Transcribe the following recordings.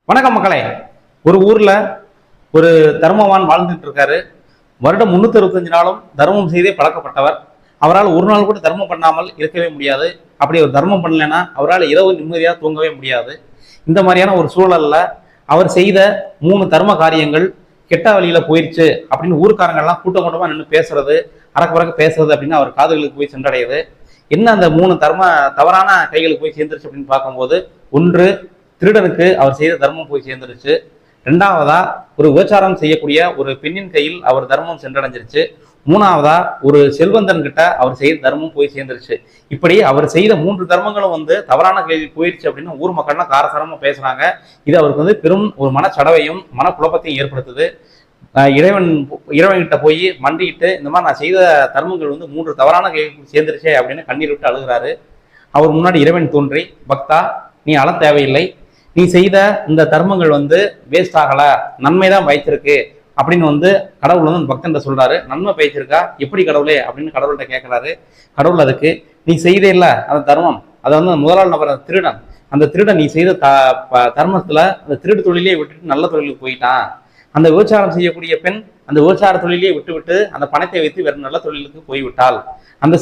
வணக்கம் மக்களே. ஒரு ஊர்ல ஒரு தர்மவான் வாழ்ந்துட்டு இருக்காரு. வருடம் 365 நாளும் தர்மம் செய்தே பழக்கப்பட்டவர். அவரால் ஒரு நாள் கூட தர்மம் பண்ணாமல் இருக்கவே முடியாது. அப்படி ஒரு தர்மம் பண்ணலைன்னா அவரால் இரவு நிம்மதியாக தூங்கவே முடியாது. இந்த மாதிரியான ஒரு சூழல்ல அவர் செய்த 3 தர்ம காரியங்கள் கெட்ட வழியில போயிடுச்சு அப்படின்னு ஊருக்காரங்கள்லாம் கூட்டம் கூட்டமா நின்று பேசுறது, அறக்குறக்க பேசுறது அப்படின்னு அவர் காதுகளுக்கு போய் சென்றடையுது. என்ன அந்த 3 தவறான கைகளுக்கு போய் சேர்ந்துருச்சு அப்படின்னு பார்க்கும்போது, ஒன்று, திருடனுக்கு அவர் செய்த தர்மம் போய் சேர்ந்துருச்சு. ரெண்டாவதா, ஒரு விபச்சாரம் செய்யக்கூடிய ஒரு பெண்ணின் கையில் அவர் தர்மம் சென்றடைஞ்சிருச்சு. மூணாவதா, ஒரு செல்வந்தன் கிட்ட அவர் செய்த தர்மம் போய் சேர்ந்துருச்சு. இப்படி அவர் செய்த 3 தர்மங்களும் தவறான கையில் போயிடுச்சு அப்படின்னு ஊர் மக்கள்லாம் காரசாரமா பேசுறாங்க. இது அவருக்கு பெரும் ஒரு மனச்சடவையும் மனக்குழப்பத்தையும் ஏற்படுத்துது. இறைவன்கிட்ட போய் மண்டிக்கிட்டு, இந்த மாதிரி நான் செய்த தர்மங்கள் 3 தவறான கையில் சேர்ந்துருச்சே அப்படின்னு கண்ணீர் விட்டு அழுகிறாரு. அவர் முன்னாடி இறைவன் தோன்றி, பக்தா, நீ அழ தேவையில்லை, நீ செய்த இந்த தர்மங்கள் வேஸ்ட் ஆகல, நன்மைதான் வைத்திருக்கு அப்படின்னு கடவுள் அந்த பக்தன் சொல்றாரு. நன்மை பயிச்சிருக்கா? எப்படி கடவுளே அப்படின்னு கடவுள்கிட்ட கேட்கிறாரு. கடவுள் அதுக்கு, நீ செய்தே இல்ல அந்த தர்மம், அதை முதலாளி நபர் திருடன், அந்த திருடன் நீ செய்த தர்மத்துல அந்த திருடு தொழிலே விட்டுட்டு நல்ல தொழிலுக்கு போயிட்டான். அந்த விபச்சாரம் செய்யக்கூடிய பெண் அந்த விபச்சார தொழிலே விட்டு அந்த பணத்தை வைத்து வேறு நல்ல தொழிலுக்கு போய்விட்டாள். அந்த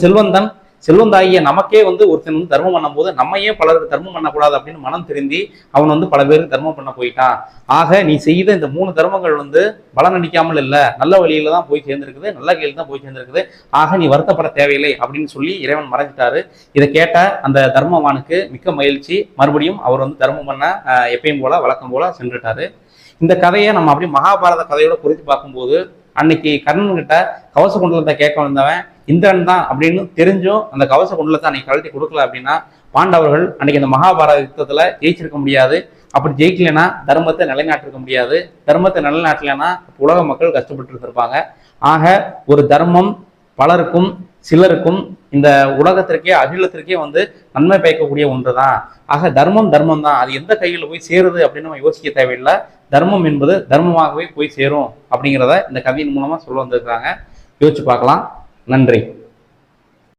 செல்வந்தாகிய நமக்கே ஒருத்தன் தர்மம் பண்ணும் போது நம்மையே பலருக்கு தர்மம் பண்ணக்கூடாது அப்படின்னு மனம் திருந்தி அவன் பல பேருக்கு தர்மம் பண்ண போயிட்டான். ஆக நீ செய்த இந்த 3 தர்மங்கள் பலன் அடிக்காமல் இல்லை, நல்ல வழியில தான் போய் சேர்ந்திருக்குது, நல்ல கையில் தான் போய் சேர்ந்திருக்குது. ஆக நீ வருத்தப்பட தேவையில்லை அப்படின்னு சொல்லி இறைவன் மறைஞ்சிட்டாரு. இதை கேட்ட அந்த தர்மவானுக்கு மிக்க மகிழ்ச்சி. மறுபடியும் அவர் தர்மம் பண்ண எப்பயும் போல வழக்கம் போல சென்றுட்டாரு. இந்த கதையை நம்ம அப்படி மகாபாரத கதையோட குறித்து பார்க்கும்போது, அன்னைக்கு கர்ணன் கிட்ட கவச குண்டலத்தை கேட்க வந்தவன் இந்திரன் தான் அப்படின்னு தெரிஞ்சும் அந்த கவச குண்டலத்தை அன்னைக்கு கழட்டி கொடுக்கல அப்படின்னா பாண்டவர்கள் அன்னைக்கு அந்த மகாபாரத யுத்தத்துல ஜெயிச்சிருக்க முடியாது. அப்படி ஜெயிக்கலைன்னா தர்மத்தை நிலைநாட்டிருக்க முடியாது. தர்மத்தை நிலைநாட்டலைன்னா உலக மக்கள் கஷ்டப்பட்டு இருப்பாங்க. ஆக ஒரு தர்மம் பலருக்கும் சிலருக்கும் இந்த உலகத்திற்கே அகிலத்திற்கே நன்மை பயக்கக்கூடிய ஒன்றுதான். ஆக தர்மம் தான். அது எந்த கையில் போய் சேருது அப்படின்னு நம்ம யோசிக்க தேவையில்லை. தர்மம் என்பது தர்மமாகவே போய் சேரும் அப்படிங்கிறத இந்த கதையின் மூலமா சொல்ல வந்திருக்கிறாங்க. யோசிச்சு பார்க்கலாம். நன்றி.